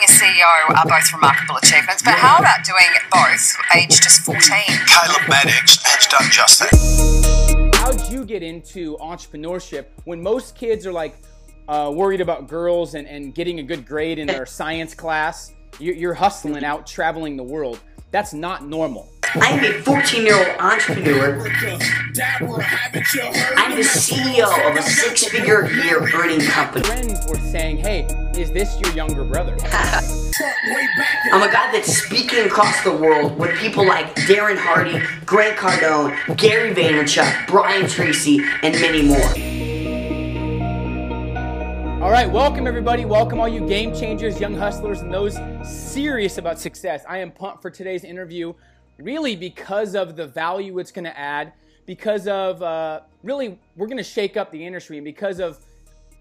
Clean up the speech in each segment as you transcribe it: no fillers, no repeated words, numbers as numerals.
a CEO are both remarkable achievements, but how about doing both, age just 14? Caleb Maddix has done just that. How'd you get into entrepreneurship when most kids are like worried about girls and getting a good grade in their science class? You're hustling out, traveling the world. That's not normal. I am a 14-year-old entrepreneur. I'm the CEO of a six-figure a year earning company. Friends were saying, hey, is this your younger brother? I'm a guy that's speaking across the world with people like Darren Hardy, Cardone, Gary Vaynerchuk, Brian Tracy, and many more. All right, welcome everybody. Welcome all you game changers, young hustlers, and those serious about success. I am pumped for today's interview, really because of the value it's going to add, because of really we're going to shake up the industry, and because of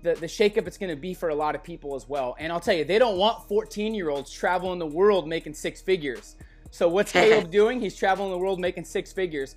the shakeup it's going to be for a lot of people as well. And I'll tell you, they don't want 14-year-olds traveling the world making six figures. So what's Caleb doing? He's traveling the world making six figures.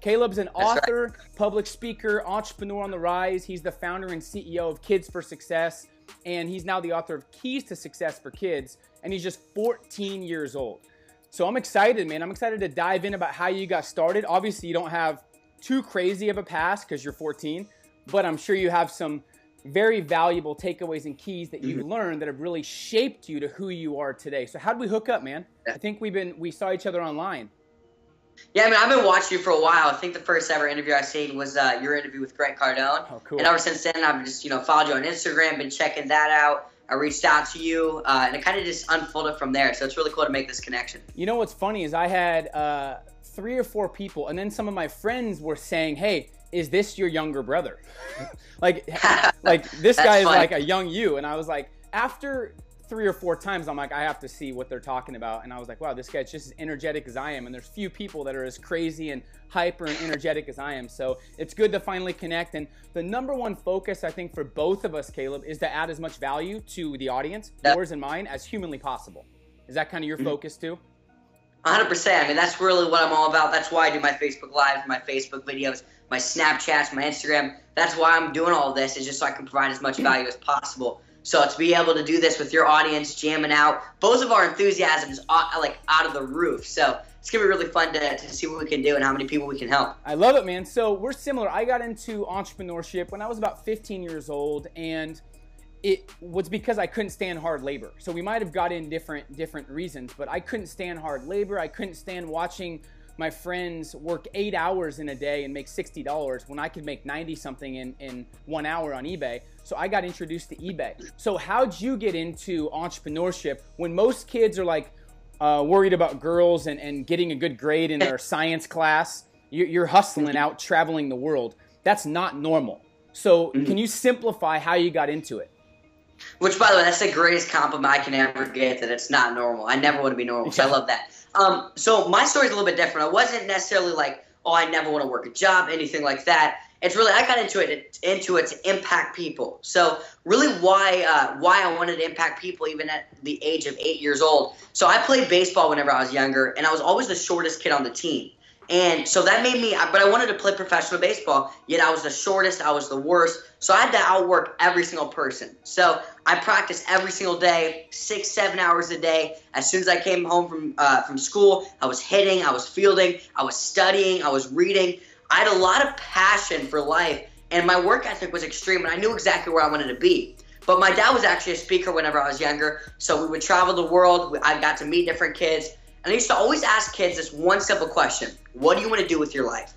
Caleb's an author, public speaker, entrepreneur on the rise. He's the founder and CEO of Kids for Success, and he's now the author of Keys to Success for Kids, and he's just 14 years old. So I'm excited, man. I'm excited to dive in about how you got started. Obviously, you don't have too crazy of a past because you're 14, but I'm sure you have some very valuable takeaways and keys that you've learned that have really shaped you to who you are today. So how did we hook up, man? I think we saw each other online. Yeah, I mean, I've been watching you for a while. I think the first ever interview I seen was your interview with Cardone. Oh, cool. And ever since then, I've just, followed you on Instagram, been checking that out. I reached out to you, and it kind of just unfolded from there. So it's really cool to make this connection. You know what's funny is I had 3 or 4 people, and then some of my friends were saying, hey, is this your younger brother? like this guy is like a young you. And I was like, after 3 or 4 times, I'm like, I have to see what they're talking about. And I was like, wow, this guy's just as energetic as I am. And there's few people that are as crazy and hyper and energetic as I am. So it's good to finally connect. And the number one focus, I think, for both of us, Caleb, is to add as much value to the audience, yours and mine, as humanly possible. Is that kind of your focus too? 100%. I mean, that's really what I'm all about. That's why I do my Facebook Lives, my Facebook videos, my Snapchats, my Instagram. That's why I'm doing all this, is just so I can provide as much value as possible. So to be able to do this with your audience, jamming out, both of our enthusiasm is out of the roof. So it's going to be really fun to see what we can do and how many people we can help. I love it, man. So we're similar. I got into entrepreneurship when I was about 15 years old, and it was because I couldn't stand hard labor. So we might have got in different reasons, but I couldn't stand hard labor. I couldn't stand watching my friends work 8 hours in a day and make $60 when I could make 90 something in 1 hour on eBay. So I got introduced to eBay. So how'd you get into entrepreneurship when most kids are like worried about girls and getting a good grade in their science class? You're hustling out, traveling the world. That's not normal. So can you simplify how you got into it? Which, by the way, that's the greatest compliment I can ever get, that it's not normal. I never want to be normal, so I love that. So my story's a little bit different. I wasn't necessarily like, oh, I never want to work a job, anything like that. It's really, I got into it to impact people. So really why I wanted to impact people even at the age of 8 years old. So I played baseball whenever I was younger, and I was always the shortest kid on the team. And so that made me, but I wanted to play professional baseball, yet I was the shortest, I was the worst. So I had to outwork every single person. So I practiced every single day, 6-7 hours a day. As soon as I came home from school, I was hitting, I was fielding, I was studying, I was reading. I had a lot of passion for life, and my work ethic was extreme, and I knew exactly where I wanted to be. But my dad was actually a speaker whenever I was younger, so we would travel the world. I got to meet different kids. And I used to always ask kids this one simple question: what do you want to do with your life?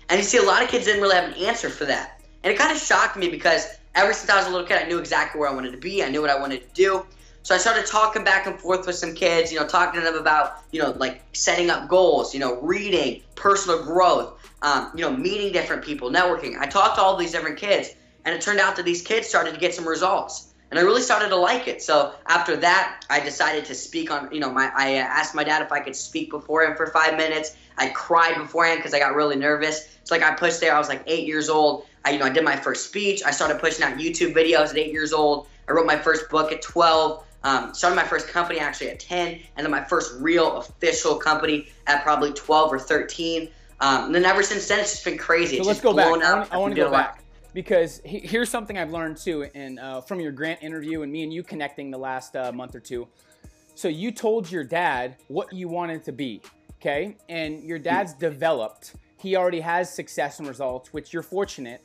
And you see, a lot of kids didn't really have an answer for that. And it kind of shocked me because ever since I was a little kid, I knew exactly where I wanted to be. I knew what I wanted to do. So I started talking back and forth with some kids, talking to them about, like setting up goals, reading, personal growth, meeting different people, networking. I talked to all these different kids, and it turned out that these kids started to get some results. And I really started to like it. So after that, I decided to speak on, I asked my dad if I could speak before him for 5 minutes. I cried beforehand because I got really nervous. So I pushed there. I was like 8 years old. I did my first speech. I started pushing out YouTube videos at 8 years old. I wrote my first book at 12. Started my first company actually at 10. And then my first real official company at probably 12 or 13. And then ever since then, it's just been crazy. So let's go back. I want to go back. Because here's something I've learned too, and from your Grant interview and me and you connecting the last month or two. So you told your dad what you wanted to be, okay? And your dad's developed. He already has success and results, which you're fortunate.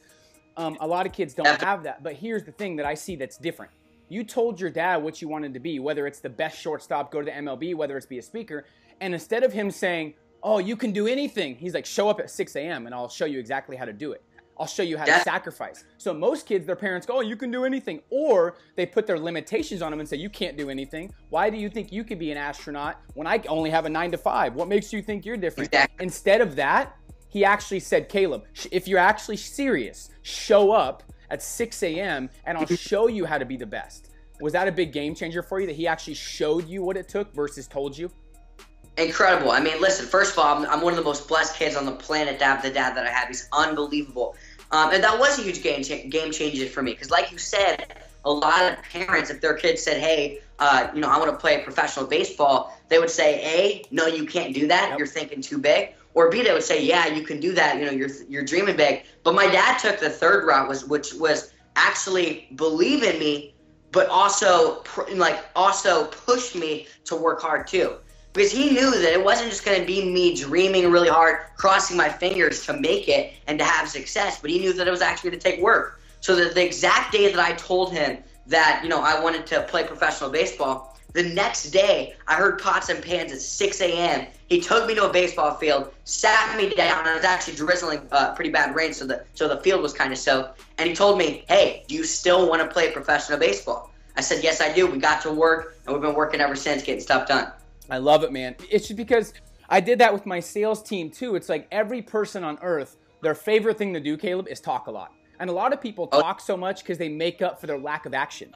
A lot of kids don't have that. But here's the thing that I see that's different. You told your dad what you wanted to be, whether it's the best shortstop, go to the MLB, whether it's be a speaker. And instead of him saying, oh, you can do anything, he's like, show up at 6 a.m. and I'll show you exactly how to do it. I'll show you how to sacrifice. So most kids, their parents go, oh, you can do anything. Or they put their limitations on them and say, you can't do anything. Why do you think you could be an astronaut when I only have a 9 to 5? What makes you think you're different? Exactly. Instead of that, he actually said, Caleb, if you're actually serious, show up at 6 a.m. and I'll show you how to be the best. Was that a big game changer for you that he actually showed you what it took versus told you? Incredible. I mean, listen, first of all, I'm one of the most blessed kids on the planet to have the dad that I have. He's unbelievable. And that was a huge game changer for me because like you said, a lot of parents, if their kids said, hey, I want to play professional baseball, they would say, A, no, you can't do that. Yep. You're thinking too big. Or B, they would say, yeah, you can do that. You're dreaming big. But my dad took the third route, which was actually believe in me, but also pushed me to work hard too. Because he knew that it wasn't just going to be me dreaming really hard, crossing my fingers to make it and to have success, but he knew that it was actually going to take work. So that the exact day that I told him that, I wanted to play professional baseball, the next day I heard pots and pans at 6 a.m. He took me to a baseball field, sat me down, and it was actually drizzling pretty bad rain, so the field was kind of soaked. And he told me, hey, do you still want to play professional baseball? I said, yes, I do. We got to work, and we've been working ever since, getting stuff done. I love it, man. It's just because I did that with my sales team too. It's like every person on earth, their favorite thing to do, Caleb, is talk a lot. And a lot of people talk so much because they make up for their lack of action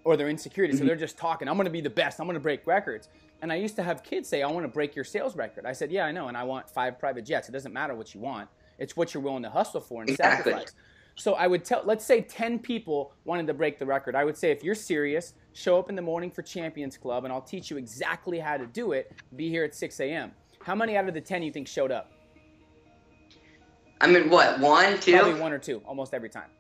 or their insecurity. So they're just talking. I'm going to be the best. I'm going to break records. And I used to have kids say, I want to break your sales record. I said, yeah, I know. And I want 5 private jets. It doesn't matter what you want. It's what you're willing to hustle for and sacrifice. So I would tell, let's say 10 people wanted to break the record. I would say, if you're serious, show up in the morning for Champions Club, and I'll teach you exactly how to do it. Be here at 6 a.m. How many out of the 10 you think showed up? I mean, what, 1, 2? Probably 1 or 2, almost every time.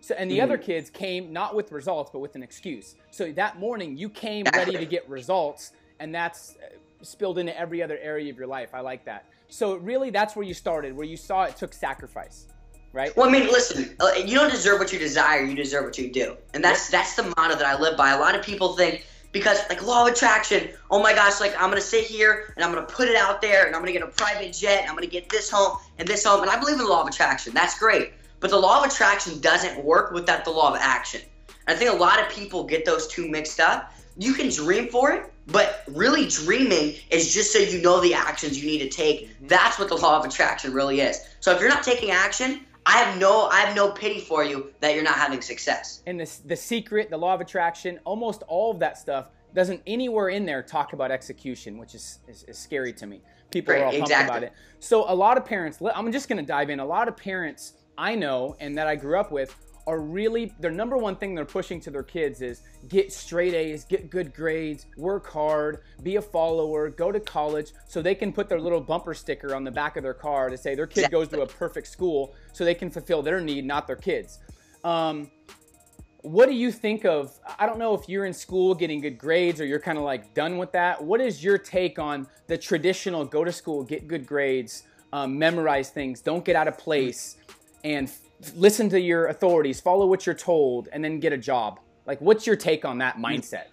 So, and the other kids came not with results, but with an excuse. So that morning, you came ready to get results, and that's spilled into every other area of your life. I like that. So really, that's where you started, where you saw it took sacrifice. Right? Well, I mean, listen, you don't deserve what you desire, you deserve what you do. And that's the motto that I live by. A lot of people think, because like law of attraction, oh my gosh, like I'm going to sit here and I'm going to put it out there and I'm going to get a private jet and I'm going to get this home and this home. And I believe in the law of attraction. That's great. But the law of attraction doesn't work without the law of action. And I think a lot of people get those two mixed up. You can dream for it, but really dreaming is just so you know the actions you need to take. That's what the law of attraction really is. So if you're not taking action, I have no pity for you that you're not having success. And the secret, the law of attraction, almost all of that stuff doesn't anywhere in there talk about execution, which is scary to me. People are all pumped about it. So a lot of parents, I'm just going to dive in. A lot of parents I know and that I grew up with are really, their number one thing they're pushing to their kids is get straight A's, get good grades, work hard, be a follower, go to college, so they can put their little bumper sticker on the back of their car to say their kid goes to a perfect school so they can fulfill their need, not their kids. What do you think of, I don't know if you're in school getting good grades or you're kind of like done with that. What is your take on the traditional go to school, get good grades, memorize things, don't get out of place, and listen to your authorities, follow what you're told, and then get a job? Like, what's your take on that mindset?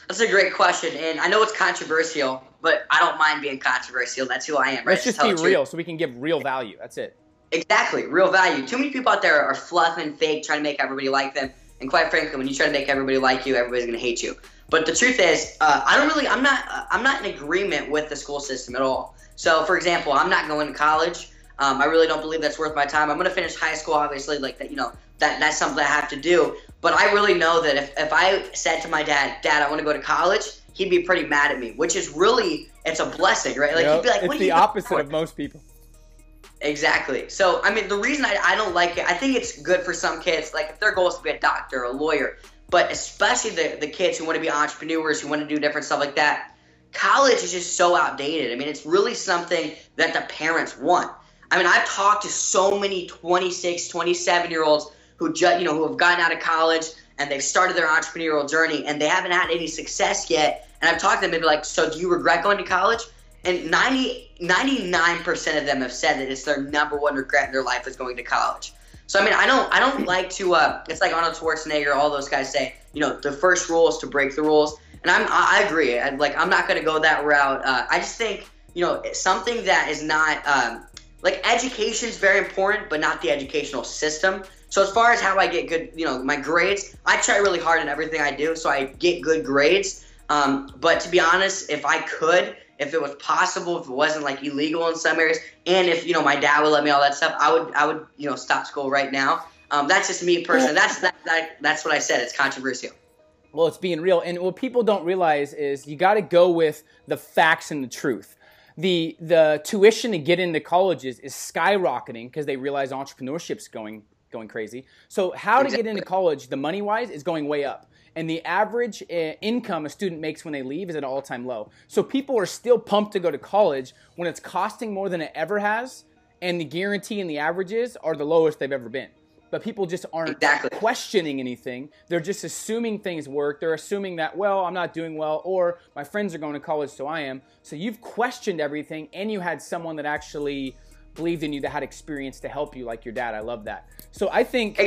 That's a great question, and I know it's controversial, but I don't mind being controversial. That's who I am, right? Let's just be real so we can give real value. That's it. Exactly, real value. Too many people out there are fluffing, fake, trying to make everybody like them, and quite frankly, when you try to make everybody like you, everybody's going to hate you. But the truth is, I'm not in agreement with the school system at all. So, for example, I'm not going to college. I really don't believe that's worth my time. I'm going to finish high school, obviously, like that. That's something I have to do. But I really know that if I said to my dad, I want to go to college, he'd be pretty mad at me, which is really, it's a blessing, right? Like, he'd be like, it's the opposite of most people. Exactly. So, I mean, the reason I don't like it, I think it's good for some kids, like if their goal is to be a doctor, a lawyer, but especially the kids who want to be entrepreneurs, who want to do different stuff like that, college is just so outdated. I mean, it's really something that the parents want. I mean, I've talked to so many 26, 27-year-olds who have gotten out of college and they've started their entrepreneurial journey and they haven't had any success yet. And I've talked to them, maybe like, so do you regret going to college? And 99% of them have said that it's their number one regret in their life is going to college. So, I mean, I don't like to, it's like Arnold Schwarzenegger, all those guys say, you know, the first rule is to break the rules. And I agree. I'm not going to go that route. I just think, you know, something that is not, like education is very important, but not the educational system. So as far as how I get good, you know, my grades, I try really hard in everything I do, so I get good grades. But to be honest, if I could, if it was possible, if it wasn't like illegal in some areas, and if, you know, my dad would let me, all that stuff, I would, you know, stop school right now. That's just me personally. That's what I said. It's controversial. Well, it's being real. And what people don't realize is you got to go with the facts and the truth. The tuition to get into colleges is skyrocketing because they realize entrepreneurship's going crazy. So how to get into college, the money-wise, is going way up. And the average income a student makes when they leave is at an all-time low. So people are still pumped to go to college when it's costing more than it ever has, and the guarantee and the averages are the lowest they've ever been. But people just aren't questioning anything. They're just assuming things work. They're assuming that, well, I'm not doing well, or my friends are going to college, so I am. So you've questioned everything, and you had someone that actually believed in you, that had experience to help you, like your dad. I love that. So I think...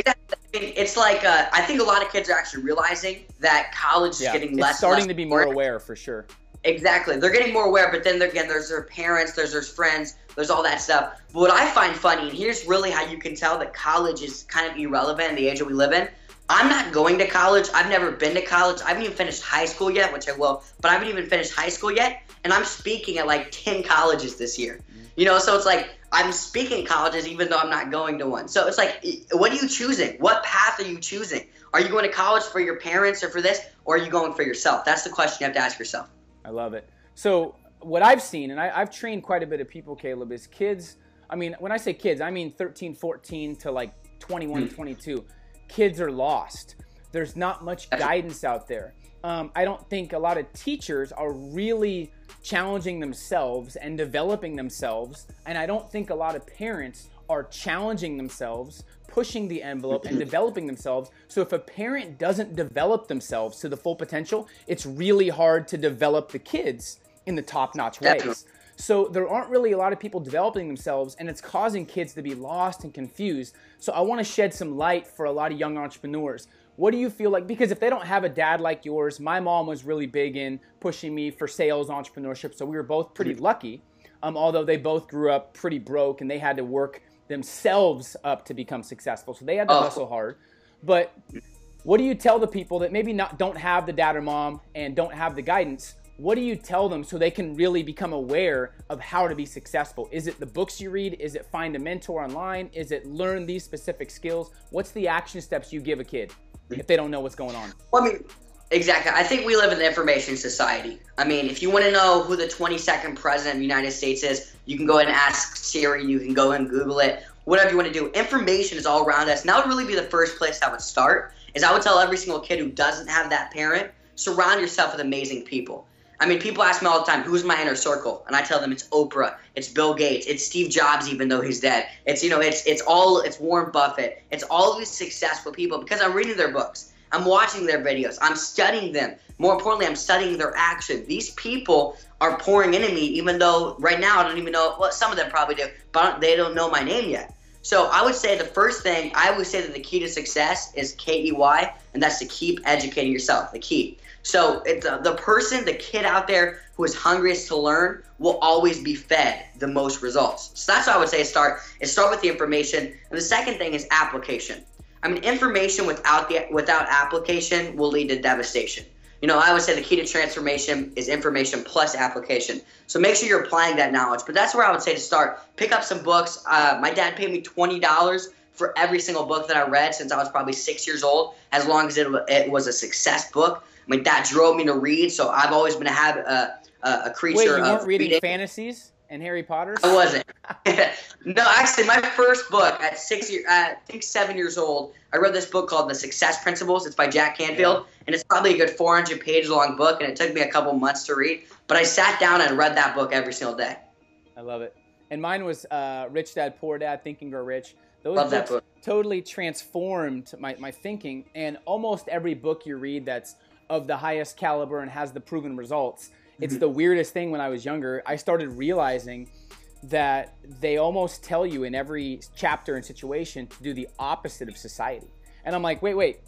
It's like, I think a lot of kids are actually realizing that college is getting less. It's starting to be more aware, for sure. Exactly. They're getting more aware, but then again, there's their parents, there's their friends, there's all that stuff. But what I find funny, and here's really how you can tell that college is kind of irrelevant in the age that we live in. I'm not going to college. I've never been to college. I haven't even finished high school yet, which I will, but I haven't even finished high school yet. And I'm speaking at like 10 colleges this year. You know, so it's like I'm speaking at colleges even though I'm not going to one. So it's like, what are you choosing? What path are you choosing? Are you going to college for your parents or for this, or are you going for yourself? That's the question you have to ask yourself. I love it. So what I've seen, and I've trained quite a bit of people, Caleb, is kids. I mean, when I say kids, I mean 13, 14 to like 21, 22. Kids are lost. There's not much guidance out there. I don't think a lot of teachers are really challenging themselves and developing themselves. And I don't think a lot of parents are challenging themselves, pushing the envelope, and developing themselves. So if a parent doesn't develop themselves to the full potential, it's really hard to develop the kids in the top-notch ways. So there aren't really a lot of people developing themselves, and it's causing kids to be lost and confused. So I want to shed some light for a lot of young entrepreneurs. What do you feel like? Because if they don't have a dad like yours, my mom was really big in pushing me for sales, entrepreneurship, so we were both pretty lucky, although they both grew up pretty broke, and they had to work themselves up to become successful. So they had to hustle hard. But what do you tell the people that maybe don't have the dad or mom and don't have the guidance? What do you tell them so they can really become aware of how to be successful? Is it the books you read? Is it find a mentor online? Is it learn these specific skills? What's the action steps you give a kid if they don't know what's going on? Well, I mean, exactly. I think we live in the information society. I mean, if you want to know who the 22nd president of the United States is, you can go ahead and ask Siri. You can go and Google it. Whatever you want to do. Information is all around us. And that would really be the first place I would start, is I would tell every single kid who doesn't have that parent, surround yourself with amazing people. I mean, people ask me all the time, who's my inner circle? And I tell them it's Oprah, it's Bill Gates, it's Steve Jobs, even though he's dead. It's, you know, it's Warren Buffett. It's all these successful people because I'm reading their books. I'm watching their videos. I'm studying them. More importantly, I'm studying their action. These people are pouring into me, even though right now I don't even know, well, some of them probably do, but they don't know my name yet. So I would say the first thing, I would say that the key to success is KEY, and that's to keep educating yourself, the key. So the kid out there who is hungriest to learn will always be fed the most results. So that's what I would say start with the information. And the second thing is application. I mean, information without application will lead to devastation. You know, I would say the key to transformation is information plus application. So make sure you're applying that knowledge. But that's where I would say to start. Pick up some books. My dad paid me $20 for every single book that I read since I was probably 6 years old, as long as it was a success book. My dad drove me to read, so I've always been a creature of reading. Wait, you weren't reading fantasies and Harry Potter? I wasn't. No, actually, my first book at 7 years old, I read this book called The Success Principles. It's by Jack Canfield, and it's probably a good 400-page long book, and it took me a couple months to read. But I sat down and read that book every single day. I love it. And mine was Rich Dad, Poor Dad, Think and Grow Rich. Those Love books that book. totally transformed my thinking. And almost every book you read that's of the highest caliber and has the proven results, it's the weirdest thing. When I was younger, I started realizing that they almost tell you in every chapter and situation to do the opposite of society. And I'm like, wait,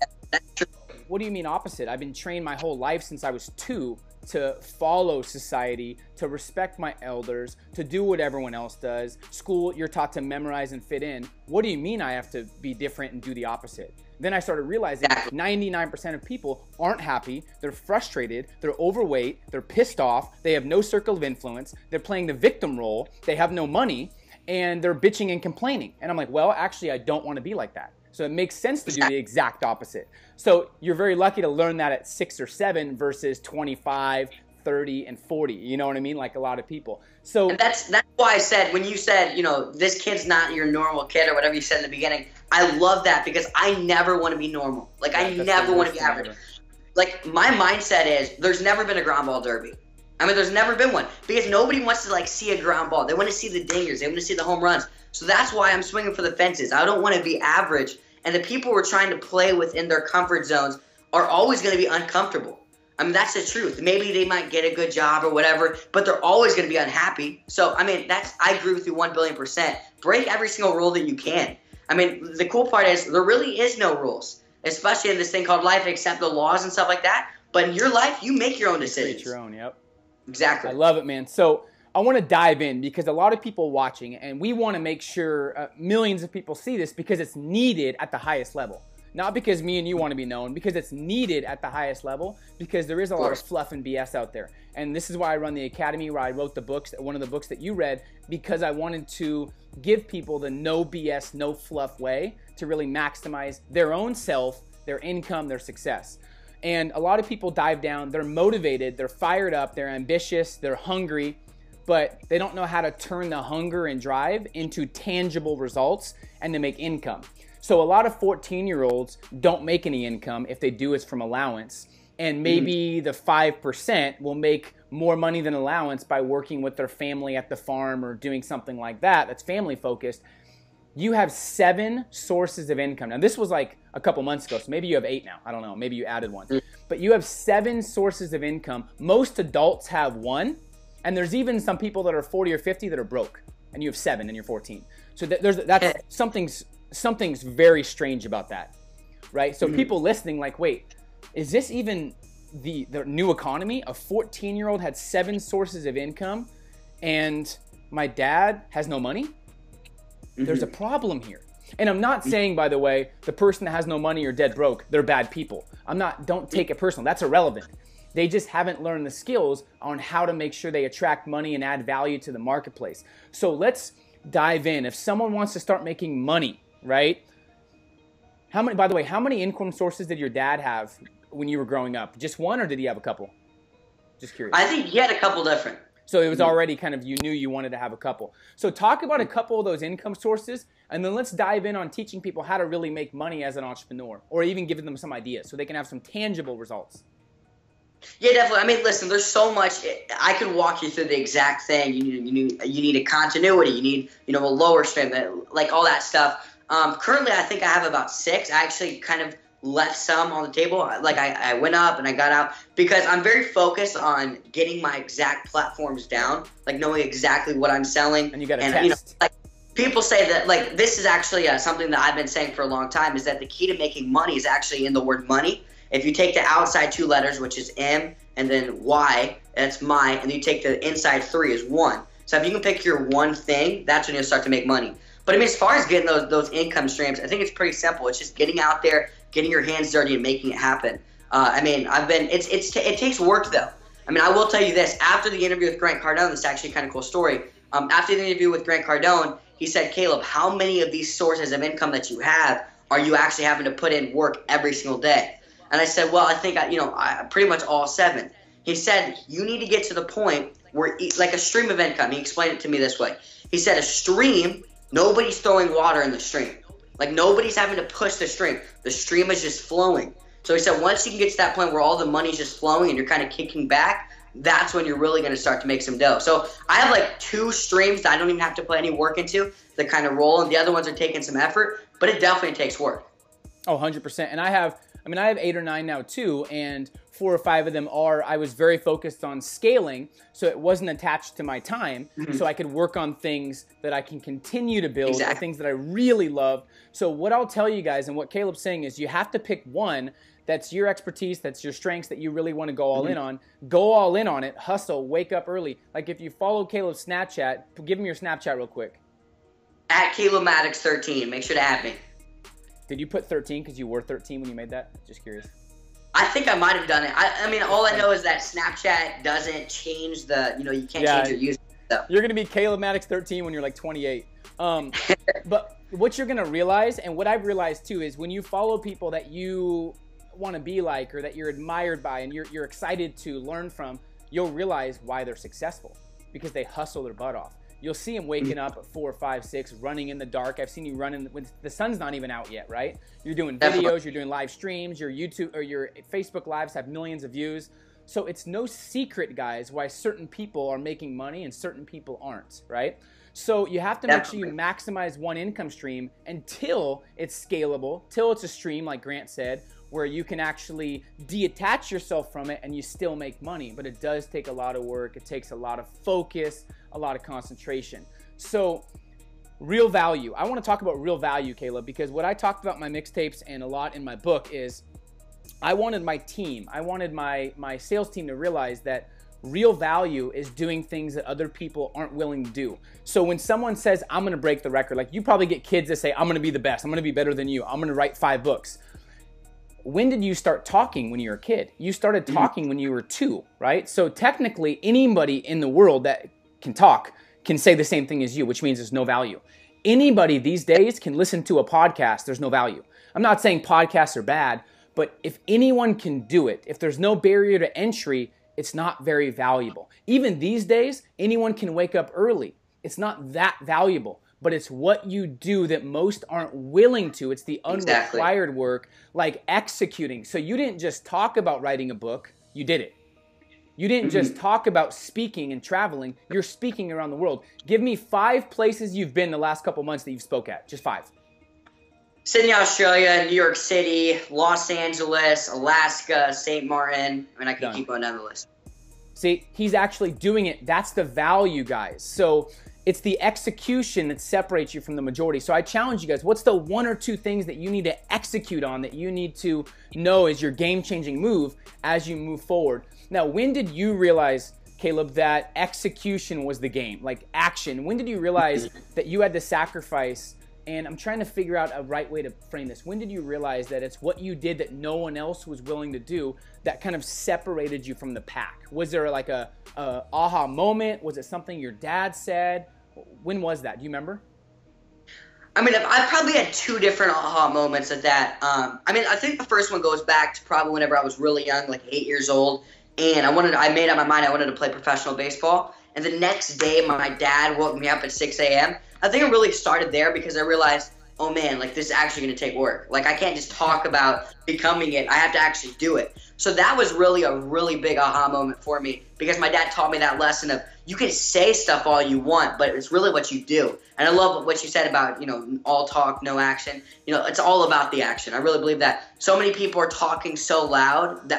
what do you mean opposite? I've been trained my whole life since I was 2 to follow society, to respect my elders, to do what everyone else does. School, you're taught to memorize and fit in. What do you mean I have to be different and do the opposite? Then I started realizing 99% of people aren't happy, they're frustrated, they're overweight, they're pissed off, they have no circle of influence, they're playing the victim role, they have no money, and they're bitching and complaining. And I'm like, well, actually, I don't want to be like that. So it makes sense to do the exact opposite. So you're very lucky to learn that at 6 or 7 versus 25, 30, and 40. You know what I mean? Like a lot of people. So and that's why I said, when you said, this kid's not your normal kid or whatever you said in the beginning, I love that because I never want to be normal. Like, I never want to be average. Like, my mindset is there's never been a ground ball derby. I mean, there's never been one because nobody wants to, like, see a ground ball. They want to see the dingers. They want to see the home runs. So that's why I'm swinging for the fences. I don't want to be average. And the people who are trying to play within their comfort zones are always going to be uncomfortable. I mean, that's the truth. Maybe they might get a good job or whatever, but they're always going to be unhappy. So, I mean, I agree with you 1,000,000,000%. Break every single rule that you can. I mean, the cool part is there really is no rules, especially in this thing called life, except the laws and stuff like that. But in your life, you make your own decisions. Create your own, yep. Exactly. I love it, man. So I want to dive in because a lot of people watching, and we want to make sure millions of people see this because it's needed at the highest level. Not because me and you want to be known, because it's needed at the highest level, because there is a lot of fluff and BS out there. And this is why I run the academy, where I wrote the books, one of the books that you read, because I wanted to give people the no BS, no fluff way to really maximize their own self, their income, their success. And a lot of people dive down, they're motivated, they're fired up, they're ambitious, they're hungry, but they don't know how to turn the hunger and drive into tangible results and to make income. So a lot of 14-year-olds don't make any income. If they do, it's from allowance. And maybe the 5% will make more money than allowance by working with their family at the farm or doing something like that that's family focused. You have 7 sources of income. Now, this was like a couple months ago, so maybe you have 8 now. I don't know. Maybe you added one. But you have 7 sources of income. Most adults have 1. And there's even some people that are 40 or 50 that are broke. And you have 7 and you're 14. So that's something's very strange about that, right? So people listening like, wait, is this even the new economy? A 14-year-old had 7 sources of income and my dad has no money? There's a problem here. And I'm not saying, by the way, the person that has no money or dead broke, they're bad people. Don't take it personal. That's irrelevant. They just haven't learned the skills on how to make sure they attract money and add value to the marketplace. So let's dive in. If someone wants to start making money, right? By the way, how many income sources did your dad have when you were growing up? Just one, or did he have a couple? Just curious. I think he had a couple different. So it was already kind of, you knew you wanted to have a couple. So talk about a couple of those income sources, and then let's dive in on teaching people how to really make money as an entrepreneur, or even giving them some ideas so they can have some tangible results. Yeah, definitely. I mean, listen, there's so much. I could walk you through the exact thing. You need a continuity. You need, a lower stream, like all that stuff. Currently, I think I have about 6. I actually kind of left some on the table. Like I went up and I got out because I'm very focused on getting my exact platforms down, like knowing exactly what I'm selling. And you got to test. Like people say that, like, this is actually something that I've been saying for a long time, is that the key to making money is actually in the word money. If you take the outside 2 letters, which is M, and then Y, that's my, and you take the inside 3 is 1. So if you can pick your one thing, that's when you'll start to make money. But I mean, as far as getting those income streams, I think it's pretty simple. It's just getting out there, getting your hands dirty, and making it happen. I mean, it takes work though. I mean, I will tell you this: after the interview with Grant Cardone, this is actually kind of cool story. After the interview with Grant Cardone, he said, "Caleb, how many of these sources of income that you have are you actually having to put in work every single day?" And I said, "Well, I think I pretty much all 7." He said, "You need to get to the point where, like a stream of income." He explained it to me this way. He said, "A stream, nobody's throwing water in the stream. Like, nobody's having to push the stream. The stream is just flowing." So he said, once you can get to that point where all the money's just flowing and you're kind of kicking back, that's when you're really going to start to make some dough. So I have like 2 streams that I don't even have to put any work into that kind of roll, and the other ones are taking some effort, but it definitely takes work. Oh, 100%. And I have 8 or 9 now too, and 4 or 5 of them I was very focused on scaling, so it wasn't attached to my time, so I could work on things that I can continue to build, or things that I really love. So what I'll tell you guys, and what Caleb's saying, is you have to pick one that's your expertise, that's your strengths, that you really want to go all in on. Go all in on it, hustle, wake up early. Like if you follow Caleb's Snapchat, give him your Snapchat real quick. At Caleb Maddix 13, make sure to add me. Did you put 13 because you were 13 when you made that? Just curious. I think I might have done it. I mean, all I know is that Snapchat doesn't change the, you can't change your user stuff. You're going to be Caleb Maddix 13 when you're like 28. But what you're going to realize, and what I've realized too, is when you follow people that you want to be like, or that you're admired by, and you're excited to learn from, you'll realize why they're successful, because they hustle their butt off. You'll see them waking up at 4, 5, 6, running in the dark. I've seen you running when the sun's not even out yet, right? You're doing videos, you're doing live streams, your YouTube or your Facebook lives have millions of views. So it's no secret, guys, why certain people are making money and certain people aren't, right? So you have to make sure you maximize one income stream until it's scalable, till it's a stream, like Grant said, where you can actually detach yourself from it and you still make money. But it does take a lot of work. It takes a lot of focus, a lot of concentration. So real value. I want to talk about real value, Caleb, because what I talked about in my mixtapes and a lot in my book is I wanted my team, I wanted my sales team to realize that real value is doing things that other people aren't willing to do. So when someone says, I'm going to break the record, like you probably get kids that say, I'm going to be the best, I'm going to be better than you, I'm going to write 5 books. When did you start talking when you were a kid? You started talking when you were 2, right? So technically anybody in the world that can talk can say the same thing as you, which means there's no value. Anybody these days can listen to a podcast, there's no value. I'm not saying podcasts are bad, but if anyone can do it, if there's no barrier to entry, it's not very valuable. Even these days, anyone can wake up early. It's not that valuable, but it's what you do that most aren't willing to. It's the unrequired work, like executing. So you didn't just talk about writing a book, you did it. You didn't just talk about speaking and traveling, you're speaking around the world. Give me 5 places you've been the last couple months that you've spoke at, just 5. Sydney, Australia, New York City, Los Angeles, Alaska, St. Martin. I mean, I can keep going down the list. See, he's actually doing it. That's the value, guys. So it's the execution that separates you from the majority. So I challenge you guys, what's the 1 or 2 things that you need to execute on, that you need to know is your game-changing move as you move forward? Now, when did you realize, Caleb, that execution was the game, like action? When did you realize that you had to sacrifice? And I'm trying to figure out a right way to frame this. When did you realize that it's what you did that no one else was willing to do that kind of separated you from the pack? Was there like a aha moment? Was it something your dad said? When was that? Do you remember? I mean, I probably had 2 different aha moments at that. I mean, I think the first one goes back to probably whenever I was really young, like 8 years old. And I made up my mind I wanted to play professional baseball. And the next day, my dad woke me up at 6 a.m. I think it really started there because I realized, oh man, like this is actually going to take work. Like I can't just talk about becoming it. I have to actually do it. So that was really a really big aha moment for me because my dad taught me that lesson of you can say stuff all you want, but it's really what you do. And I love what you said about, all talk, no action. It's all about the action. I really believe that. So many people are talking so loud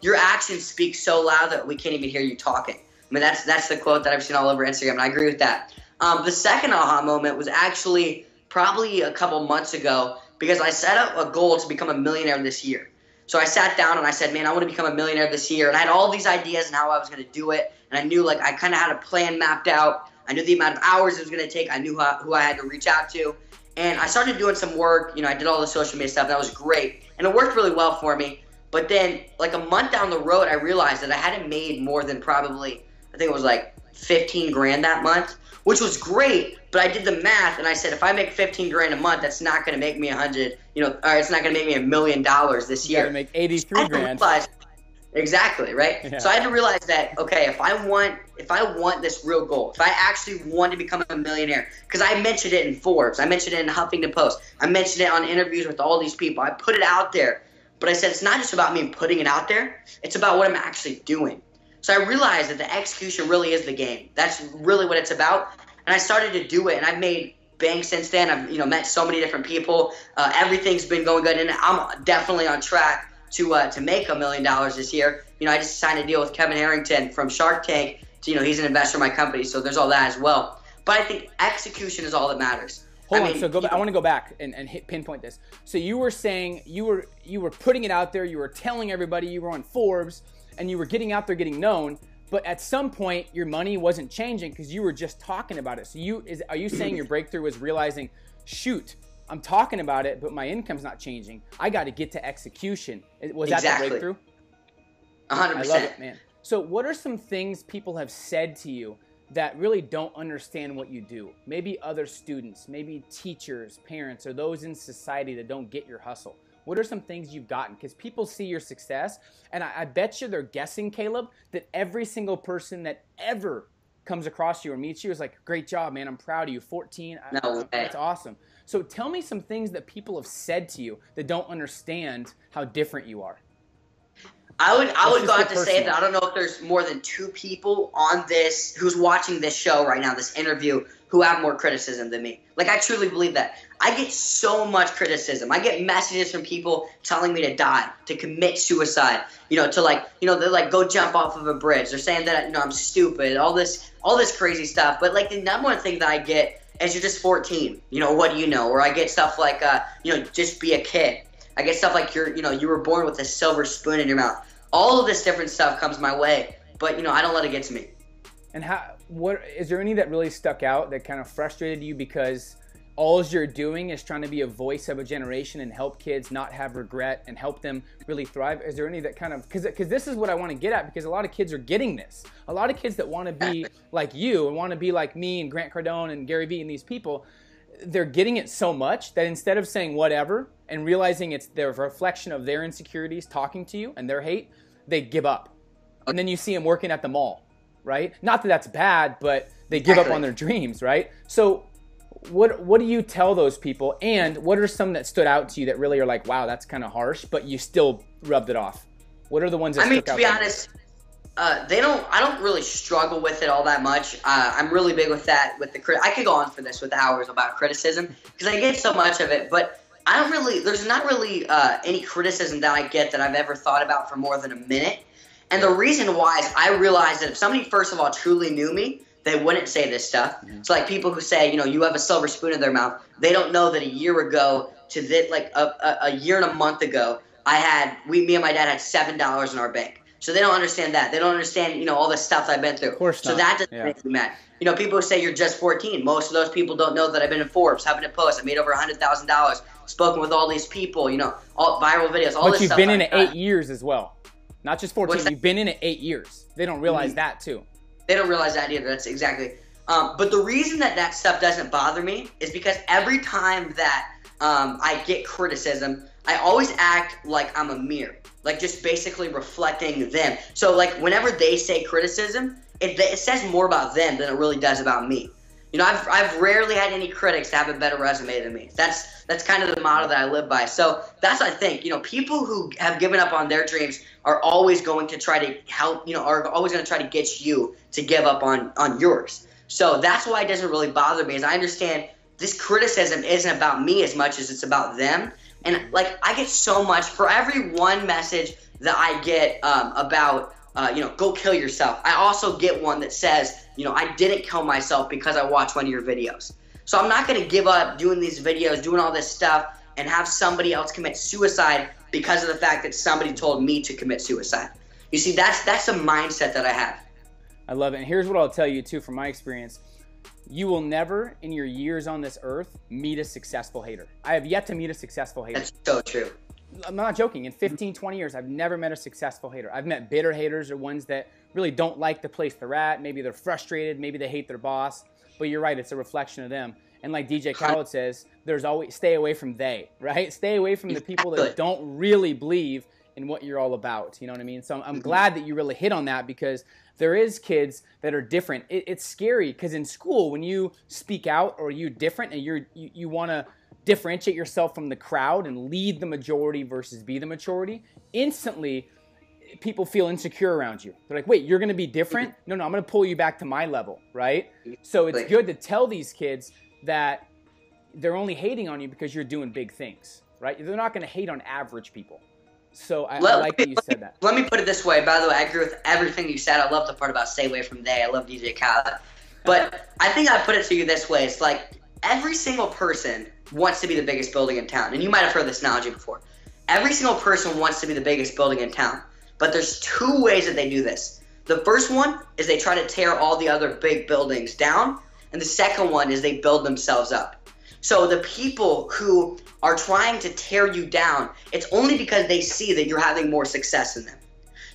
your actions speak so loud that we can't even hear you talking. I mean, that's the quote that I've seen all over Instagram, and I agree with that. The second aha moment was actually probably a couple months ago because I set up a goal to become a millionaire this year. So I sat down and I said, man, I want to become a millionaire this year. And I had all these ideas and how I was going to do it. And I knew I kind of had a plan mapped out. I knew the amount of hours it was going to take. I knew who I had to reach out to. And I started doing some work. I did all the social media stuff. That was great. And it worked really well for me. But then like a month down the road, I realized that I hadn't made more than probably, I think it was like 15 grand that month, which was great. But I did the math and I said, if I make 15 grand a month, that's not going to make me or it's not going to make me $1 million this year. You're going to make 83 grand. Exactly, right? Yeah. So I had to realize that, okay, if I want this real goal, if I actually want to become a millionaire, because I mentioned it in Forbes, I mentioned it in Huffington Post, I mentioned it on interviews with all these people, I put it out there, but I said it's not just about me putting it out there, it's about what I'm actually doing. So I realized that the execution really is the game. That's really what it's about. And I started to do it, and I've made bank since then. I've met so many different people. Everything's been going good, and I'm definitely on track to make $1 million this year. I just signed a deal with Kevin Harrington from Shark Tank. He's an investor in my company, so there's all that as well. But I think execution is all that matters. Hold on. So I want to go back and pinpoint this. So you were saying you were putting it out there. You were telling everybody. You were on Forbes, and you were getting out there, getting known. But at some point, your money wasn't changing because you were just talking about it. So are you saying your breakthrough was realizing, shoot, I'm talking about it, but my income's not changing. I got to get to execution. Was that the breakthrough? 100%. I love it, man. So what are some things people have said to you that really don't understand what you do? Maybe other students, maybe teachers, parents, or those in society that don't get your hustle. What are some things you've gotten? Because people see your success, and I bet you they're guessing, Caleb, that every single person that ever comes across you or meets you is like, great job, man, I'm proud of you, 14, that's awesome. So tell me some things that people have said to you that don't understand how different you are. I would go out to say that I don't know if there's more than 2 people on this who's watching this show right now, this interview, who have more criticism than me. Like, I truly believe that. I get so much criticism. I get messages from people telling me to die, to commit suicide, they're like, go jump off of a bridge. They're saying that, I'm stupid, all this crazy stuff. But like the number one thing that I get is you're just 14. What do you know? Or I get stuff like, just be a kid. I get stuff like you were born with a silver spoon in your mouth. All of this different stuff comes my way, but I don't let it get to me. And what is there any that really stuck out that kind of frustrated you because all you're doing is trying to be a voice of a generation and help kids not have regret and help them really thrive? Is there any that kind of, because this is what I want to get at, because a lot of kids are getting this. A lot of kids that want to be like you and want to be like me and Grant Cardone and Gary Vee and these people, they're getting it so much that instead of saying whatever and realizing it's their reflection of their insecurities talking to you and their hate, they give up. And then you see them working at the mall, right? Not that that's bad, but they give up on their dreams, right? So what do you tell those people? And what are some that stood out to you that really are like, wow, that's kind of harsh, but you still rubbed it off? What are the ones that stuck out? To be honest, I don't really struggle with it all that much. I'm really big with that, I could go on for this with hours about criticism because I get so much of it, but there's not really any criticism that I get that I've ever thought about for more than a minute. And the reason why is I realized that if somebody, first of all, truly knew me, they wouldn't say this stuff. It's like people who say, you have a silver spoon in their mouth. They don't know that a year ago to this, like a year and a month ago, me and my dad had $7 in our bank. So they don't understand that. They don't understand, all the stuff I've been through. Of course not. So that doesn't make me mad. People who say you're just 14. Most of those people don't know that I've been in Forbes, having a post. I made over $100,000, spoken with all these people, all viral videos, all this stuff. But you've been in it 8 years as well. Not just 14. You've been in it 8 years. They don't realize that too. They don't realize that either. That's exactly. But the reason that stuff doesn't bother me is because every time that I get criticism, I always act like I'm a mirror, like just basically reflecting them. So like whenever they say criticism, it says more about them than it really does about me. I've rarely had any critics have a better resume than me. That's kind of the motto that I live by. So that's what I think. People who have given up on their dreams are always going to try to help, are always going to try to get you to give up on yours. So that's why it doesn't really bother me, is I understand this criticism isn't about me as much as it's about them. And like I get so much for every one message that I get about go kill yourself. I also get one that says, I didn't kill myself because I watched one of your videos. So I'm not going to give up doing these videos, doing all this stuff, and have somebody else commit suicide because of the fact that somebody told me to commit suicide. You see, that's a mindset that I have. I love it. And here's what I'll tell you, too, from my experience. You will never, in your years on this earth, meet a successful hater. I have yet to meet a successful hater. That's so true. I'm not joking. In 15, 20 years, I've never met a successful hater. I've met bitter haters or ones that really don't like the place they're at. Maybe they're frustrated. Maybe they hate their boss. But you're right. It's a reflection of them. And like DJ Khaled says, there's always stay away from they, right? Stay away from the people that don't really believe in what you're all about. You know what I mean? So I'm glad that you really hit on that, because there is kids that are different. It's scary because in school, when you speak out or you're different and you want to differentiate yourself from the crowd and lead the majority versus be the majority, instantly people feel insecure around you. They're like, wait, you're going to be different? No, I'm going to pull you back to my level, right? So it's good to tell these kids that they're only hating on you because you're doing big things, right? They're not going to hate on average people. So I like that you said that. Let me put it this way. By the way, I agree with everything you said. I love the part about stay away from they. I love DJ Khaled. But I think I put it to you this way. It's like every single person wants to be the biggest building in town. And you might have heard this analogy before. Every single person wants to be the biggest building in town. But there's two ways that they do this. The first one is they try to tear all the other big buildings down. And the second one is they build themselves up. So the people who are trying to tear you down, it's only because they see that you're having more success than them.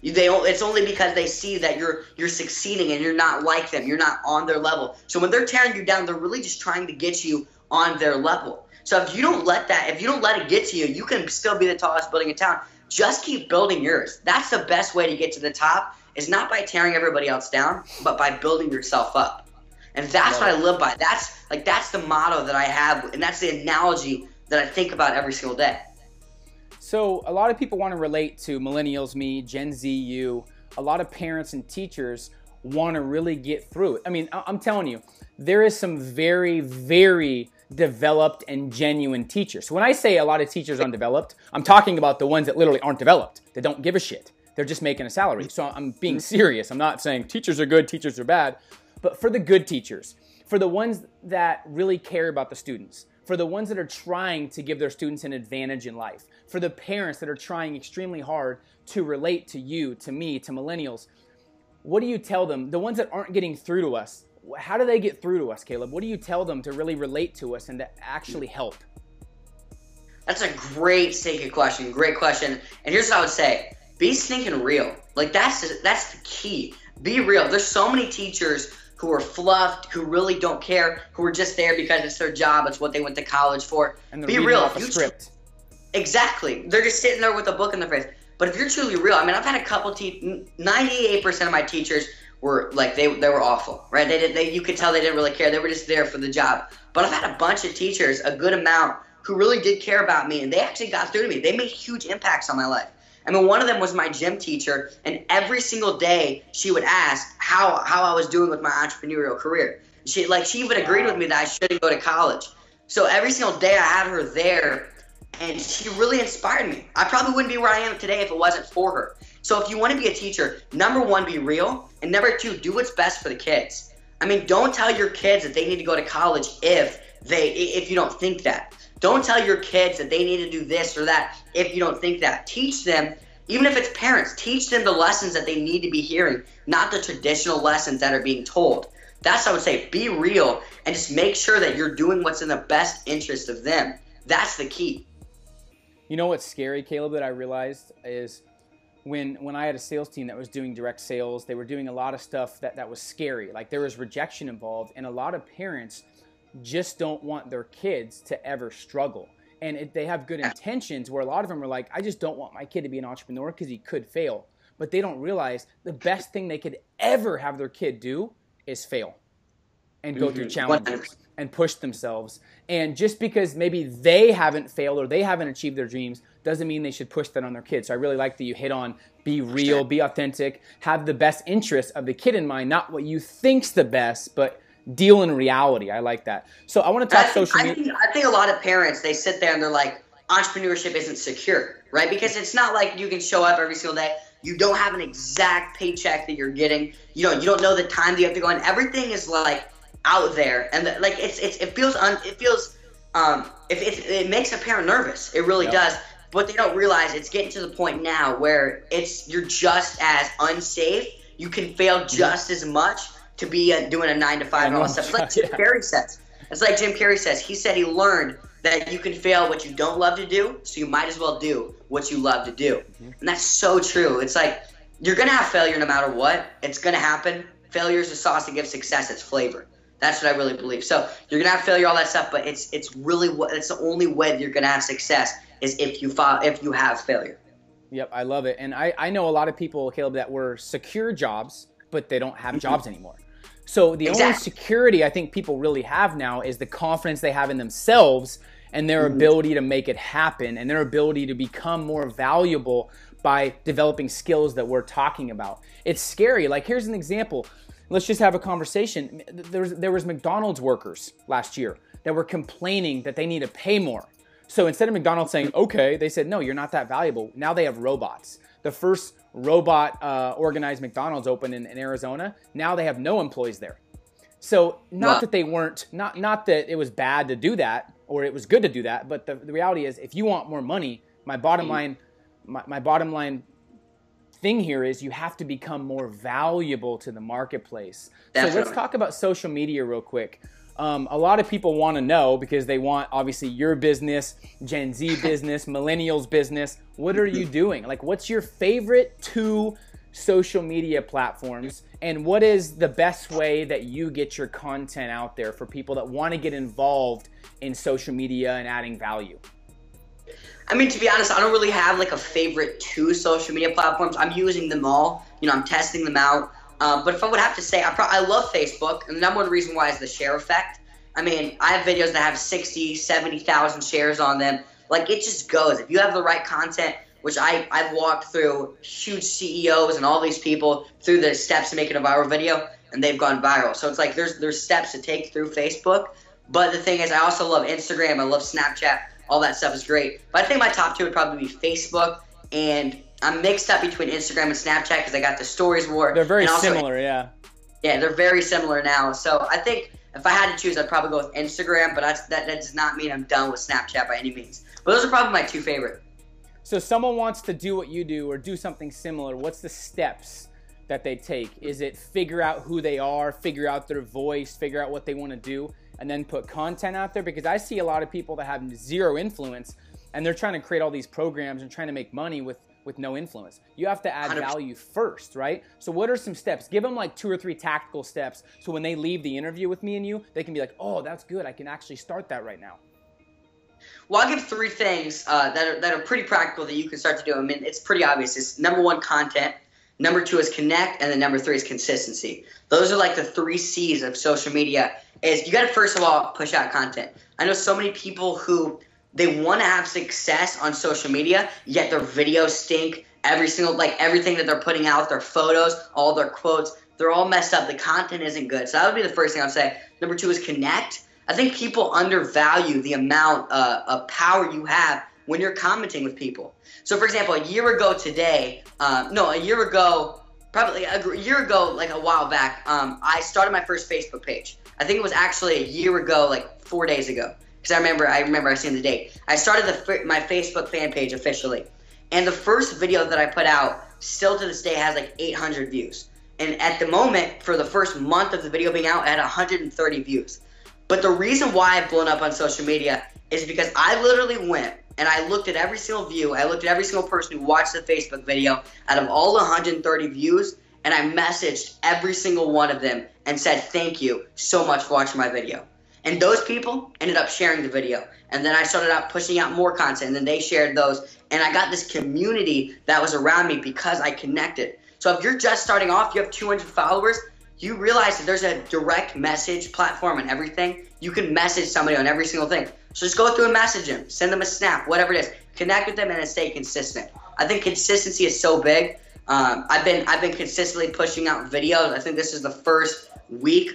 It's only because they see that you're succeeding and you're not like them. You're not on their level. So when they're tearing you down, they're really just trying to get you on their level. So if you don't let it get to you, you can still be the tallest building in town. Just keep building yours. That's the best way to get to the top, is not by tearing everybody else down, but by building yourself up. And that's what I live by. That's the motto that I have, and that's the analogy that I think about every single day. So a lot of people want to relate to millennials, me, Gen Z, you. A lot of parents and teachers want to really get through it. I mean, I'm telling you, there is some very, very developed and genuine teachers. So when I say a lot of teachers undeveloped, I'm talking about the ones that literally aren't developed. They don't give a shit. They're just making a salary. So I'm being serious. I'm not saying teachers are good, teachers are bad. But for the good teachers, for the ones that really care about the students, for the ones that are trying to give their students an advantage in life, for the parents that are trying extremely hard to relate to you, to me, to millennials, what do you tell them? The ones that aren't getting through to us, how do they get through to us, Caleb? What do you tell them to really relate to us and to actually help? That's a great stinking question. Great question. And here's what I would say. Be stinking real. Like, that's the key. Be real. There's so many teachers who are fluffed, who really don't care, who are just there because it's their job, it's what they went to college for. And be real. Off a script. Exactly. They're just sitting there with a book in their face. But if you're truly real, I mean, I've had a couple 98% of my teachers were like, they were awful, right? You could tell they didn't really care. They were just there for the job. But I've had a bunch of teachers, a good amount, who really did care about me, and they actually got through to me. They made huge impacts on my life. I mean, one of them was my gym teacher, and every single day she would ask how I was doing with my entrepreneurial career. She even agreed with me that I shouldn't go to college. So every single day I had her there, and she really inspired me. I probably wouldn't be where I am today if it wasn't for her. So if you want to be a teacher, number one, be real, and number two, do what's best for the kids. I mean, don't tell your kids that they need to go to college if you don't think that. Don't tell your kids that they need to do this or that if you don't think that. Teach them, even if it's parents, teach them the lessons that they need to be hearing, not the traditional lessons that are being told. That's what I would say. Be real and just make sure that you're doing what's in the best interest of them. That's the key. You know what's scary, Caleb, that I realized is when I had a sales team that was doing direct sales, they were doing a lot of stuff that was scary. Like, there was rejection involved, and a lot of parents just don't want their kids to ever struggle. And they have good intentions, where a lot of them are like, I just don't want my kid to be an entrepreneur because he could fail. But they don't realize the best thing they could ever have their kid do is fail and go through challenges and push themselves. And just because maybe they haven't failed or they haven't achieved their dreams doesn't mean they should push that on their kids. So I really like that you hit on be real, be authentic, have the best interest of the kid in mind, not what you think's the best, but deal in reality. I like that. So I want to talk social media. I think a lot of parents, they sit there and they're like, entrepreneurship isn't secure, right? Because it's not like you can show up every single day. You don't have an exact paycheck that you're getting. You don't know the time that you have to go in. Everything is like out there, and it makes a parent nervous. It really does. But they don't realize it's getting to the point now where you're just as unsafe. You can fail just as much to be doing a 9-to-5 and all that stuff. It's like Jim Carrey says. It's like Jim Carrey says. He said he learned that you can fail what you don't love to do, so you might as well do what you love to do. And that's so true. It's like you're going to have failure no matter what. It's going to happen. Failure is the sauce that gives success its flavor. That's what I really believe. So you're going to have failure, all that stuff, but it's the only way that you're going to have success is if you have failure. Yep, I love it. And I know a lot of people, Caleb, that were secure jobs, but they don't have jobs anymore. So the only security I think people really have now is the confidence they have in themselves and their ability to make it happen and their ability to become more valuable by developing skills that we're talking about. It's scary. Like, here's an example. Let's just have a conversation. There was McDonald's workers last year that were complaining that they need to pay more. So instead of McDonald's saying, okay, they said, no, you're not that valuable. Now they have robots. The first robot organized McDonald's opened in Arizona. Now they have no employees there. So not that they weren't, not that it was bad to do that or it was good to do that, but the reality is, if you want more money, my bottom line thing here is you have to become more valuable to the marketplace. Definitely. So let's talk about social media real quick. A lot of people want to know, because they want, obviously, your business, Gen Z business, millennials business. What are you doing? Like, what's your favorite 2 social media platforms, and what is the best way that you get your content out there for people that want to get involved in social media and adding value? I mean, to be honest, I don't really have like a favorite 2 social media platforms. I'm using them all. You know, I'm testing them out. But if I would have to say, I love Facebook, and the number one reason why is the share effect. I mean, I have videos that have 60, 70,000 shares on them. Like, it just goes. If you have the right content, which I've walked through huge CEOs and all these people through the steps to making a viral video, and they've gone viral. So it's like there's steps to take through Facebook. But the thing is, I also love Instagram. I love Snapchat. All that stuff is great. But I think my top 2 would probably be Facebook, and I'm mixed up between Instagram and Snapchat because I got the stories more. They're very similar, yeah. Yeah, they're very similar now. So I think if I had to choose, I'd probably go with Instagram, but that does not mean I'm done with Snapchat by any means. But those are probably my 2 favorite. So someone wants to do what you do or do something similar. What's the steps that they take? Is it figure out who they are, figure out their voice, figure out what they want to do, and then put content out there? Because I see a lot of people that have zero influence, and they're trying to create all these programs and trying to make money with no influence. You have to add 100%. value first, right? So what are some steps? Give them like 2 or 3 tactical steps, so when they leave the interview with me and you, they can be like, oh, that's good. I can actually start that right now. Well, I'll give 3 things that are pretty practical that you can start to do. I mean, it's pretty obvious. It's number 1, content. Number 2 is connect, and then number 3 is consistency. Those are like the 3 C's of social media. Is you got to first of all push out content. I know so many people who they want to have success on social media, yet their videos stink. Everything that they're putting out, their photos, all their quotes, they're all messed up. The content isn't good. So that would be the first thing I'd say. Number 2 is connect. I think people undervalue the amount of power you have when you're commenting with people. So, for example, a year ago, like a while back, I started my first Facebook page. I think it was actually a year ago, like 4 days ago, because I remember I seen the date. I started my Facebook fan page officially, and the first video that I put out still to this day has like 800 views. And at the moment, for the first month of the video being out, it had 130 views. But the reason why I've blown up on social media is because I literally went and I looked at every single view. I looked at every single person who watched the Facebook video out of all 130 views, and I messaged every single one of them and said, thank you so much for watching my video. And those people ended up sharing the video. And then I started out pushing out more content, and then they shared those. And I got this community that was around me because I connected. So if you're just starting off, you have 200 followers, you realize that there's a direct message platform and everything. You can message somebody on every single thing. So just go through and message them, send them a snap, whatever it is. Connect with them and then stay consistent. I think consistency is so big. I've been consistently pushing out videos. I think this is the first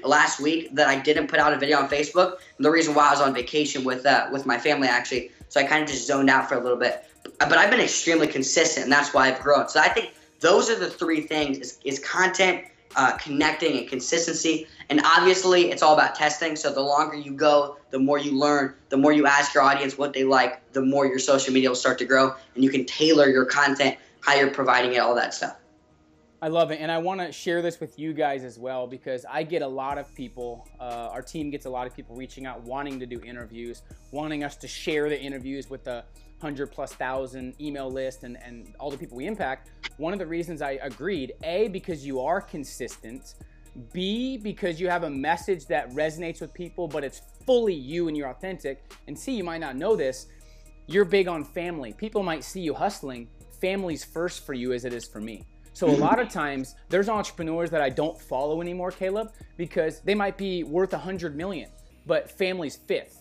last week, that I didn't put out a video on Facebook. And the reason why I was on vacation with my family, actually. So I kind of just zoned out for a little bit. But I've been extremely consistent, and that's why I've grown. So I think those are the 3 things, is content, connecting, and consistency. And obviously, it's all about testing. So the longer you go, the more you learn, the more you ask your audience what they like, the more your social media will start to grow. And you can tailor your content, how you're providing it, all that stuff. I love it, and I want to share this with you guys as well, because I get a lot of people, our team gets a lot of people reaching out, wanting to do interviews, wanting us to share the interviews with the 100,000+ email list and all the people we impact. One of the reasons I agreed, A, because you are consistent, B, because you have a message that resonates with people, but it's fully you and you're authentic, and C, you might not know this, you're big on family. People might see you hustling. Family's first for you as it is for me. So a lot of times there's entrepreneurs that I don't follow anymore, Caleb, because they might be worth 100 million, but family's 5th.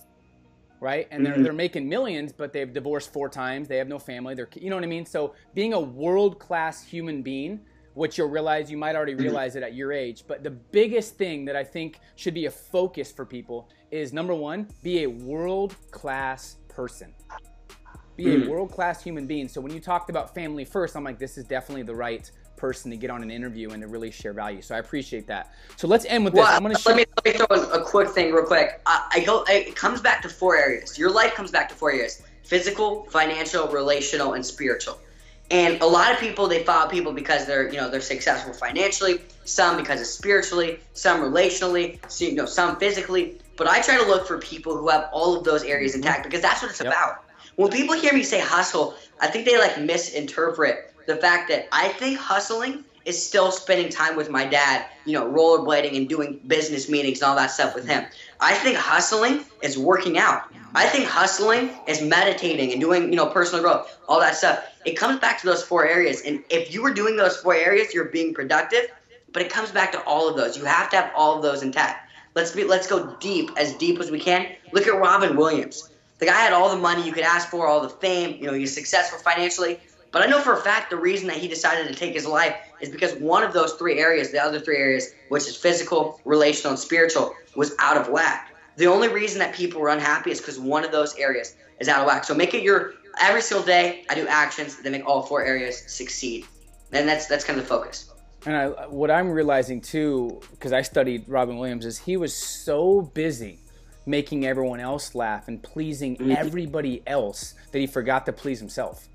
right? And they're making millions, but they've divorced 4 times. They have no family. You know what I mean? So being a world-class human being, which you'll realize, you might already realize it at your age, but the biggest thing that I think should be a focus for people is, number 1, be a world-class person. Be a world-class human being. So when you talked about family first, I'm like, this is definitely the right person to get on an interview and to really share value. So I appreciate that. So let's end with this. I'm gonna let me throw in a quick thing real quick. It comes back to 4 areas. Your life comes back to 4 areas: physical, financial, relational, and spiritual. And a lot of people, they follow people because they're successful financially, some because of spiritually, some relationally, some physically. But I try to look for people who have all of those areas intact, because that's what it's about. When people hear me say hustle, I think they misinterpret the fact that I think hustling is still spending time with my dad, rollerblading and doing business meetings and all that stuff with him. I think hustling is working out. I think hustling is meditating and doing, personal growth, all that stuff. It comes back to those 4 areas. And if you were doing those 4 areas, you're being productive. But it comes back to all of those. You have to have all of those intact. Let's go deep as we can. Look at Robin Williams. The guy had all the money you could ask for, all the fame. He's successful financially. But I know for a fact the reason that he decided to take his life is because one of those 3 areas, the other 3 areas, which is physical, relational, and spiritual, was out of whack. The only reason that people were unhappy is because one of those areas is out of whack. So make it every single day I do actions that make all 4 areas succeed. And that's kind of the focus. And what I'm realizing too, because I studied Robin Williams, is he was so busy making everyone else laugh and pleasing everybody else that he forgot to please himself.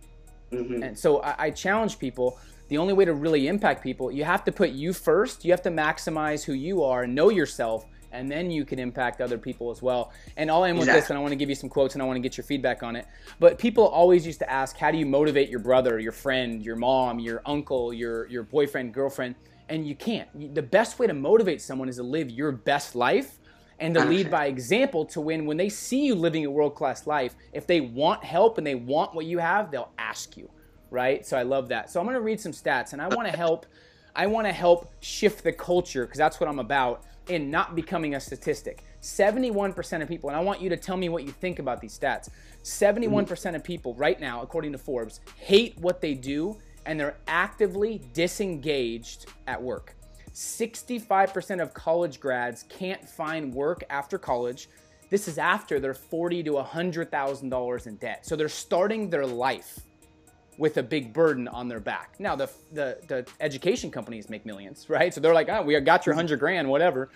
And so I challenge people, the only way to really impact people, you have to put you first. You have to maximize who you are and know yourself, and then you can impact other people as well. And I'll end with this, and I want to give you some quotes, and I want to get your feedback on it. But people always used to ask, how do you motivate your brother, your friend, your mom, your uncle, your boyfriend, girlfriend? And you can't. The best way to motivate someone is to live your best life and to lead by example, to when they see you living a world-class life, if they want help and they want what you have, they'll ask you, right? So I love that. So I'm going to read some stats, and I want to help shift the culture, because that's what I'm about, in not becoming a statistic. 71% of people, and I want you to tell me what you think about these stats. 71% of people right now, according to Forbes, hate what they do, and they're actively disengaged at work. 65% of college grads can't find work after college. This is after they're $40,000 to $100,000 in debt. So they're starting their life with a big burden on their back. Now, the education companies make millions, right? So they're like, we got your 100 grand, whatever.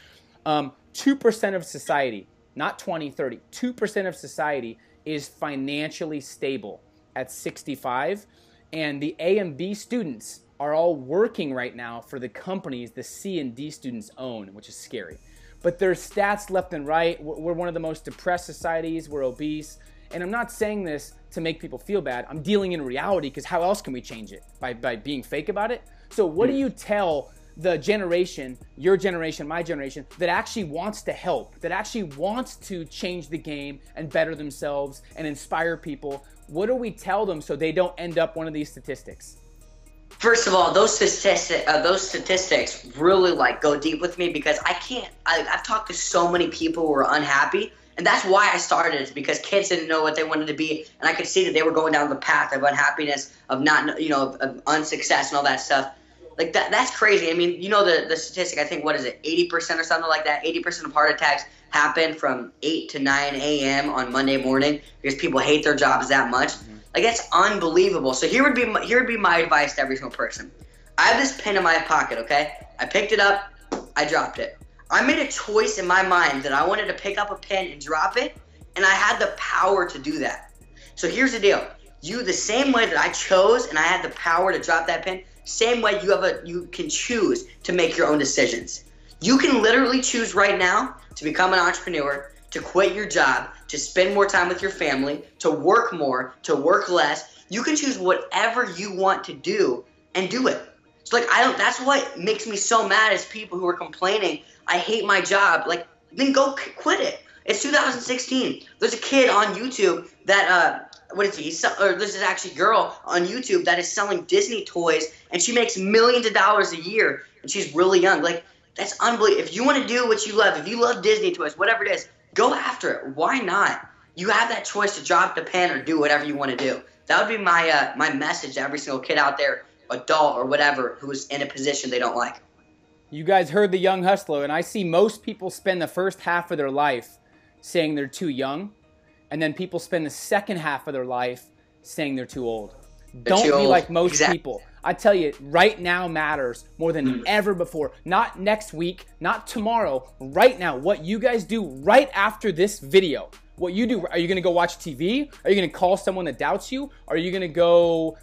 2% of society, not 20, 30, 2% of society is financially stable at 65. And the A and B students are all working right now for the companies the C and D students own, which is scary. But there's stats left and right. We're one of the most depressed societies. We're obese. And I'm not saying this to make people feel bad. I'm dealing in reality, because how else can we change it? By being fake about it? So what do you tell the generation, your generation, my generation, that actually wants to help, that actually wants to change the game and better themselves and inspire people? What do we tell them so they don't end up one of these statistics? First of all, those statistics really go deep with me, because I've talked to so many people who are unhappy, and that's why I started it, because kids didn't know what they wanted to be, and I could see that they were going down the path of unhappiness, of not, of unsuccess and all that stuff. Like that's crazy. I mean, the statistic, I think, what is it, 80% or something like that? 80% of heart attacks happen from 8 to 9 a.m. on Monday morning because people hate their jobs that much. Like, that's unbelievable. So here would be my advice to every single person. I have this pen in my pocket, okay? I picked it up, I dropped it. I made a choice in my mind that I wanted to pick up a pen and drop it, and I had the power to do that. So here's the deal. The same way that I chose and I had the power to drop that pen, same way you can choose to make your own decisions. You can literally choose right now to become an entrepreneur, to quit your job, to spend more time with your family, to work more, to work less. You can choose whatever you want to do and do it. So that's what makes me so mad is people who are complaining, I hate my job. Then go quit it. It's 2016. There's a kid on YouTube that, this is actually a girl on YouTube that is selling Disney toys, and she makes millions of dollars a year, and she's really young. That's unbelievable. If you want to do what you love, if you love Disney toys, whatever it is, go after it. Why not? you have that choice to drop the pen or do whatever you want to do. That would be my my message to every single kid out there, adult or whatever, who's in a position they don't like. You guys heard the young hustler, and I see most people spend the first half of their life saying they're too young, and then people spend the second half of their life saying they're too old. Don't be like most people. I tell you, right now matters more than ever before. Not next week, not tomorrow, right now. What you guys do right after this video. What you do, are you going to go watch TV? Are you going to call someone that doubts you? Are you going to go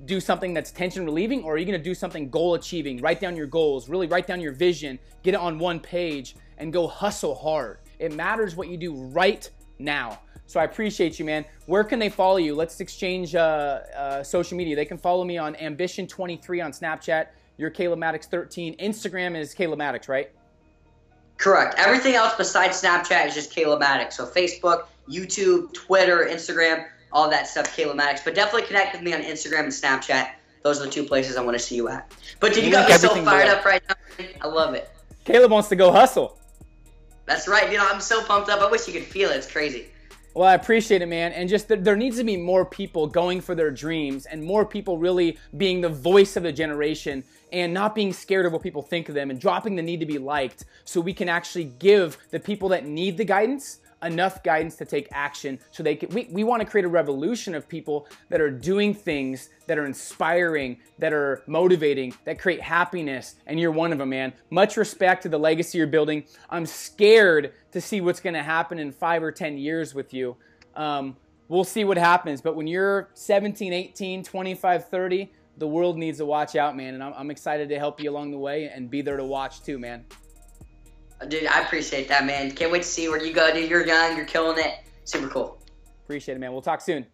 do something that's tension relieving? Or are you going to do something goal achieving? Write down your goals, really write down your vision, get it on one page, and go hustle hard. It matters what you do right now. So I appreciate you, man. Where can they follow you? Let's exchange social media. They can follow me on Ambition23 on Snapchat. You're Caleb Maddix 13. Instagram is Caleb Maddix, right? Correct. Everything else besides Snapchat is just Caleb Maddix. So Facebook, YouTube, Twitter, Instagram, all that stuff, Caleb Maddix. But definitely connect with me on Instagram and Snapchat. Those are the two places I want to see you at. But dude, you got me so fired up right now. I love it. Caleb wants to go hustle. That's right. You know, I'm so pumped up. I wish you could feel it. It's crazy. Well, I appreciate it, man. And just there needs to be more people going for their dreams and more people really being the voice of the generation and not being scared of what people think of them and dropping the need to be liked so we can actually give the people that need the guidance enough guidance to take action so they can, we want to create a revolution of people that are doing things that are inspiring, that are motivating, that create happiness, and you're one of them, man. Much respect to the legacy you're building. I'm scared to see what's going to happen in 5 or 10 years with you. We'll see what happens, but when you're 17, 18, 25, 30, the world needs to watch out, man, and I'm excited to help you along the way and be there to watch too, man. Dude, I appreciate that, man. Can't wait to see where you go, dude. You're young. You're killing it. Super cool. Appreciate it, man. We'll talk soon.